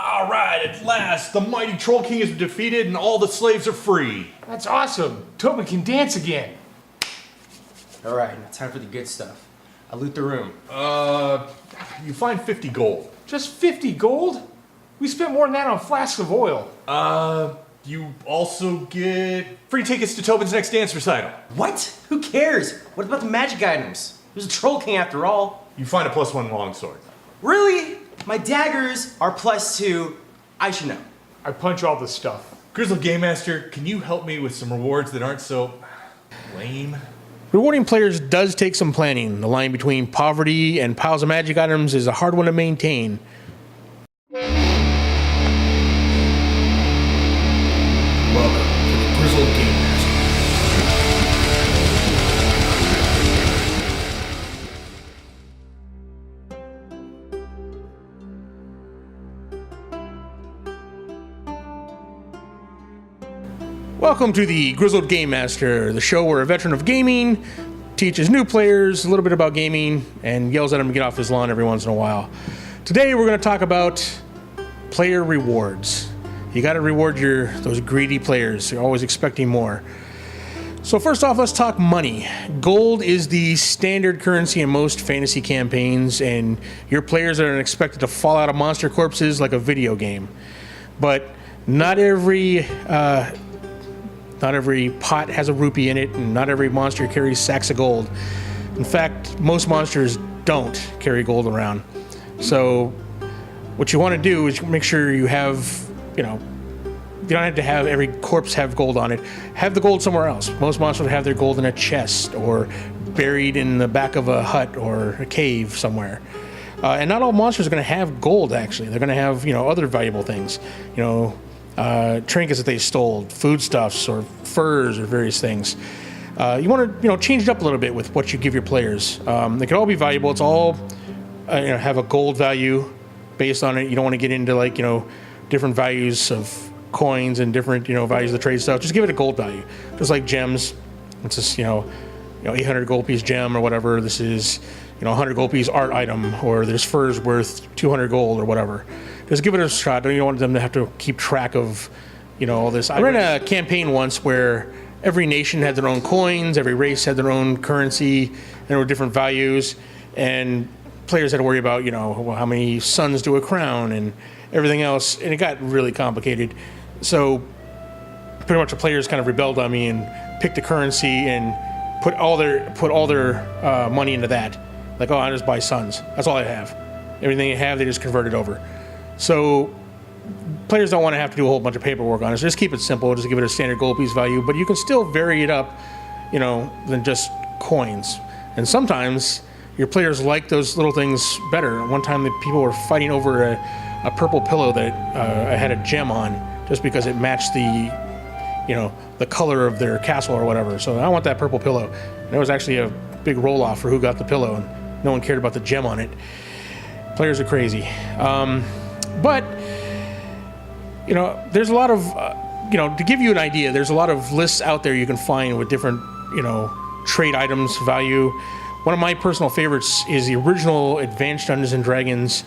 All right, at last, the mighty Troll King has been defeated and all the slaves are free. That's awesome. Tobin can dance again. Alright, now time for the good stuff. I loot the room. You find 50 gold. Just 50 gold? We spent more than that on flasks of oil. You also get free tickets to Tobin's next dance recital. What? Who cares? What about the magic items? There's a Troll King after all. You find a +1 longsword. Really? My daggers are +2. I should know. I punch all the stuff. Grizzled Game Master, can you help me with some rewards that aren't so lame? Rewarding players does take some planning. The line between poverty and piles of magic items is a hard one to maintain. Welcome to the Grizzled Game Master. Welcome to the Grizzled Game Master, the show where a veteran of gaming teaches new players a little bit about gaming and yells at them to get off his lawn every once in a while. Today we're going to talk about player rewards. You got to reward those greedy players. They're always expecting more. So first off, let's talk money. Gold is the standard currency in most fantasy campaigns, and your players are expected to fall out of monster corpses like a video game. But not every pot has a rupee in it, and not every monster carries sacks of gold. In fact, most monsters don't carry gold around. So what you want to do is make sure you have, you don't have to have every corpse have gold on it. Have the gold somewhere else. Most monsters have their gold in a chest or buried in the back of a hut or a cave somewhere. And not all monsters are going to have gold, actually. They're going to have, other valuable things. Trinkets that they stole, foodstuffs or furs or various things. You want to, change it up a little bit with what you give your players. They can all be valuable. It's all, have a gold value based on it. You don't want to get into different values of coins and different, values of the trade stuff. Just give it a gold value. Just like gems. It's just, 800 gold piece gem or whatever. This is, 100 gold piece art item, or there's furs worth 200 gold or whatever. Just give it a shot. You don't want them to have to keep track of, all this. I ran a campaign once where every nation had their own coins, every race had their own currency, there were different values, and players had to worry about, how many suns do a crown and everything else, and it got really complicated. So pretty much the players kind of rebelled on me and picked a currency and put all their money into that. Like, I just buy suns. That's all I have. Everything they have, they just convert it over. So players don't want to have to do a whole bunch of paperwork on it. So just keep it simple. Just give it a standard gold piece value. But you can still vary it up, than just coins. And sometimes your players like those little things better. One time the people were fighting over a purple pillow that had a gem on, just because it matched the color of their castle or whatever. So I want that purple pillow. And there was actually a big roll-off for who got the pillow, and no one cared about the gem on it. Players are crazy. But, there's a lot of, to give you an idea, there's a lot of lists out there you can find with different, trade items value. One of my personal favorites is the original Advanced Dungeons & Dragons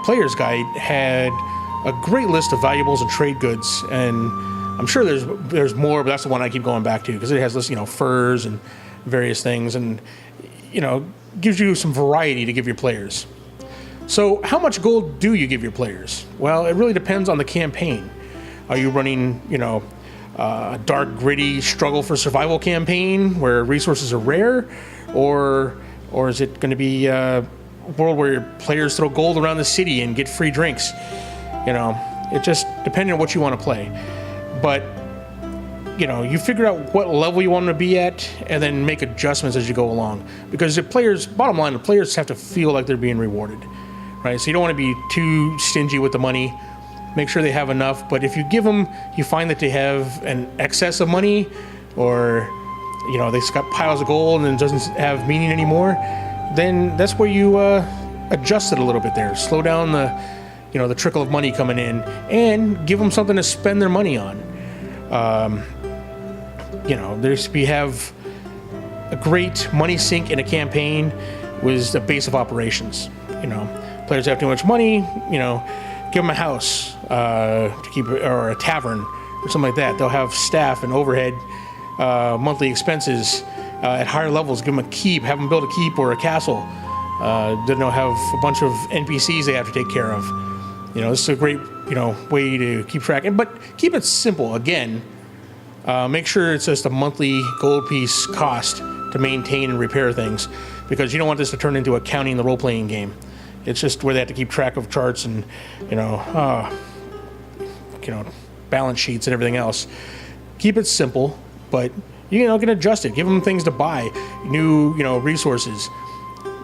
Player's Guide. Had a great list of valuables and trade goods, and I'm sure there's more, but that's the one I keep going back to, because it has this, furs and various things, and, gives you some variety to give your players. So how much gold do you give your players? Well, it really depends on the campaign. Are you running, a dark, gritty struggle for survival campaign where resources are rare? Or is it going to be a world where your players throw gold around the city and get free drinks? It just depends on what you want to play. But, you figure out what level you want them to be at and then make adjustments as you go along. Because bottom line, the players have to feel like they're being rewarded. Right? So you don't want to be too stingy with the money. Make sure they have enough. But if you find that they have an excess of money, or they've got piles of gold and it doesn't have meaning anymore, then that's where you adjust it a little bit there. Slow down the trickle of money coming in, and give them something to spend their money on. We have a great money sink in a campaign was the base of operations. Players have too much money, give them a house to keep, or a tavern or something like that. They'll have staff and overhead, monthly expenses at higher levels. Give them a keep, have them build a keep or a castle. Then they'll have a bunch of NPCs they have to take care of. This is a great way to keep track. But keep it simple. Again, make sure it's just a monthly gold piece cost to maintain and repair things, because you don't want this to turn into a counting the role-playing game. It's just where they have to keep track of charts and balance sheets and everything else. Keep it simple, but you can adjust it. Give them things to buy, new resources.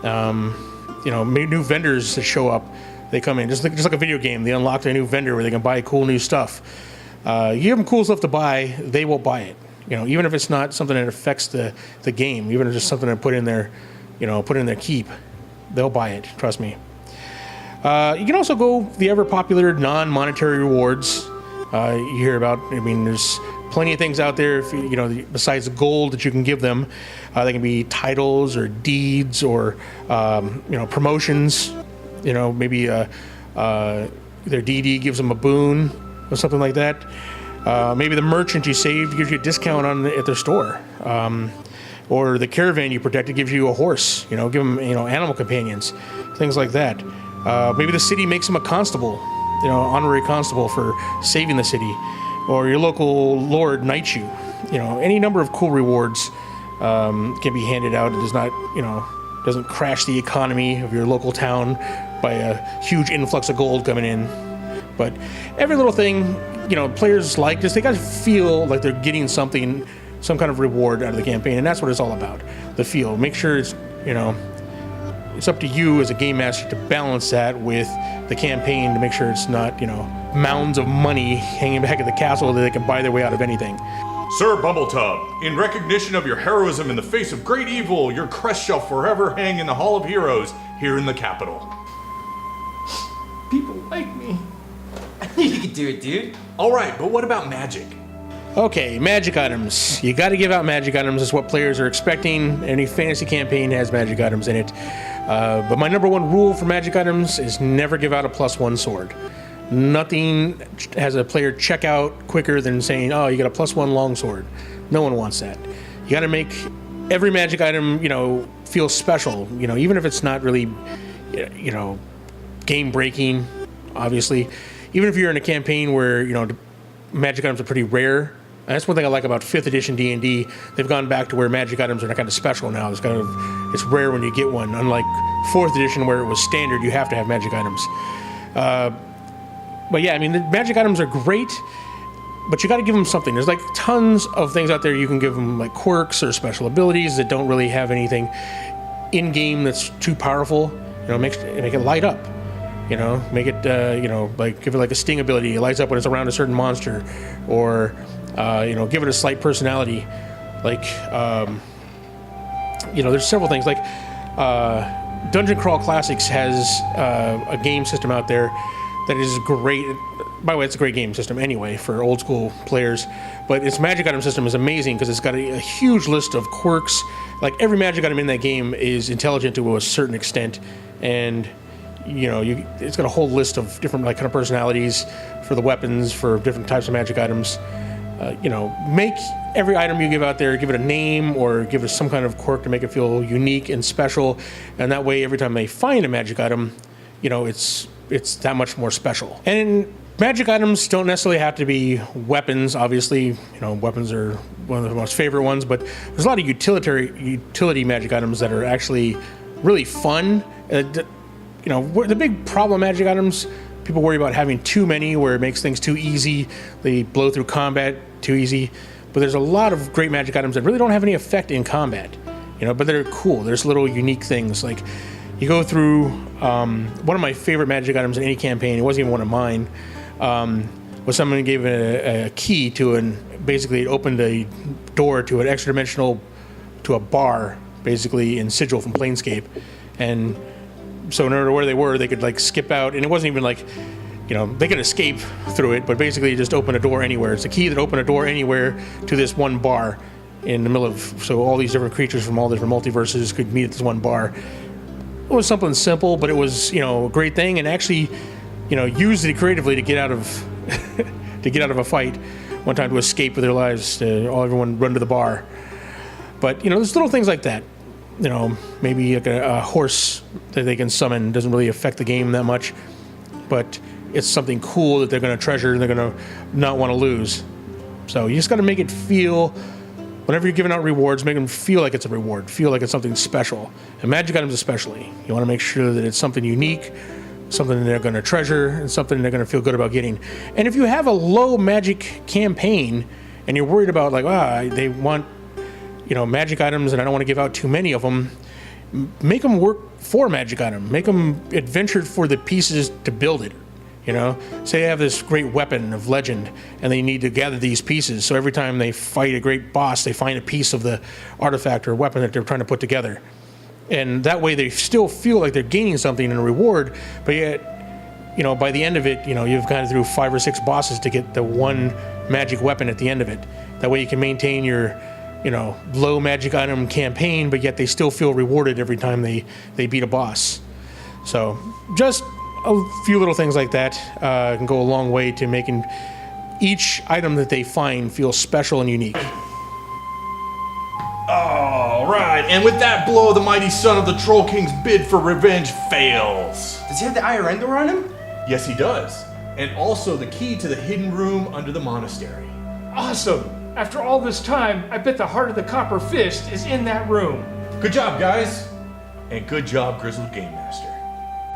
New vendors that show up. They come in just like a video game. They unlock a new vendor where they can buy cool new stuff. You give them cool stuff to buy, they will buy it. Even if it's not something that affects the game, even if it's just something to put in their keep, they'll buy it. Trust me. You can also go the ever popular non-monetary rewards. You hear about. There's plenty of things out there. Besides gold that you can give them, they can be titles or deeds or promotions. Maybe their DD gives them a boon or something like that. Maybe the merchant you saved gives you a discount at their store, or the caravan you protected gives you a horse. Give them animal companions, things like that. Maybe the city makes them a constable, honorary constable for saving the city, or your local lord knights you. Any number of cool rewards can be handed out. It does not, doesn't crash the economy of your local town by a huge influx of gold coming in. But every little thing, players like this. They got to feel like they're getting something, some kind of reward out of the campaign, and that's what it's all about. The feel. Make sure it's, it's up to you as a game master to balance that with the campaign to make sure it's not, mounds of money hanging back at the castle that they can buy their way out of anything. Sir Bumbletub, in recognition of your heroism in the face of great evil, your crest shall forever hang in the Hall of Heroes here in the capital. People like me. You can do it, dude. All right, but what about magic? Okay, magic items. You got to give out magic items. It's what players are expecting. Any fantasy campaign has magic items in it. But my number one rule for magic items is never give out a +1 sword. Nothing has a player check out quicker than saying, oh, you got a +1 longsword. No one wants that. You got to make every magic item, feel special. Even if it's not really, game breaking, obviously. Even if you're in a campaign where, magic items are pretty rare. And that's one thing I like about 5th edition D&D. They've gone back to where magic items are kind of special now. It's rare when you get one. Unlike 4th edition where it was standard, you have to have magic items. But yeah, the magic items are great, but you got to give them something. There's tons of things out there you can give them, quirks or special abilities that don't really have anything in game that's too powerful. Make it light up. Make it give it a sting ability. It lights up when it's around a certain monster, or give it a slight personality. There's several things Dungeon Crawl Classics has a game system out there that is great. By the way, it's a great game system anyway for old school players, but its magic item system is amazing because it's got a huge list of quirks. Every magic item in that game is intelligent to a certain extent, and it's got a whole list of different kind of personalities for the weapons, for different types of magic items. Make every item you give out there, give it a name or give it some kind of quirk to make it feel unique and special, and that way every time they find a magic item, it's that much more special. And magic items don't necessarily have to be weapons. Obviously, weapons are one of the most favorite ones, but there's a lot of utility magic items that are actually really fun. The big problem with magic items, people worry about having too many where it makes things too easy. They blow through combat too easy. But there's a lot of great magic items that really don't have any effect in combat, but they're cool. There's little unique things. You go through, one of my favorite magic items in any campaign, it wasn't even one of mine, was someone who gave a key to basically it opened a door to an extra dimensional, to a bar, basically in Sigil from Planescape. And so no matter where they were, they could skip out, and it wasn't even they could escape through it, but basically just open a door anywhere. It's a key that opened a door anywhere to this one bar in the middle of, so all these different creatures from all different multiverses could meet at this one bar. It was something simple, but it was, a great thing, and actually used it creatively to get out of to get out of a fight. One time to escape with their lives, everyone run to the bar. But there's little things like that. Maybe like a horse that they can summon doesn't really affect the game that much, but it's something cool that they're going to treasure and they're going to not want to lose. So you just got to make it feel, whenever you're giving out rewards, make them feel like it's a reward, feel like it's something special. And magic items especially. You want to make sure that it's something unique, something they're going to treasure, and something they're going to feel good about getting. And if you have a low magic campaign and you're worried about they want magic items and I don't want to give out too many of them, make them work for a magic item. Make them adventure for the pieces to build it. Say they have this great weapon of legend and they need to gather these pieces. So every time they fight a great boss, they find a piece of the artifact or weapon that they're trying to put together. And that way they still feel like they're gaining something in a reward, but yet, by the end of it, you've gone through 5 or 6 bosses to get the one magic weapon at the end of it. That way you can maintain your low magic item campaign, but yet they still feel rewarded every time they beat a boss. So just a few little things like that can go a long way to making each item that they find feel special and unique. All right, and with that blow, the mighty son of the Troll King's bid for revenge fails. Does he have the iron door on him? Yes, he does. And also the key to the hidden room under the monastery. Awesome! After all this time, I bet the heart of the Copper Fist is in that room. Good job, guys. And good job, Grizzled Game Master.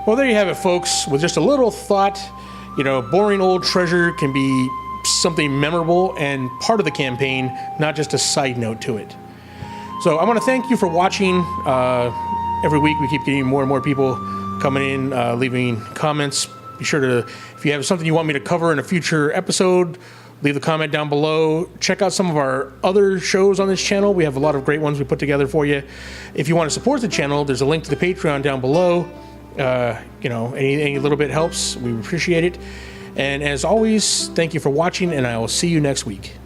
Well, there you have it, folks. With just a little thought, boring old treasure can be something memorable and part of the campaign, not just a side note to it. So I want to thank you for watching. Every week we keep getting more and more people coming in, leaving comments. Be sure to, if you have something you want me to cover in a future episode, leave a comment down below. Check out some of our other shows on this channel. We have a lot of great ones we put together for you. If you want to support the channel, there's a link to the Patreon down below. Any little bit helps. We appreciate it. And as always, thank you for watching, and I will see you next week.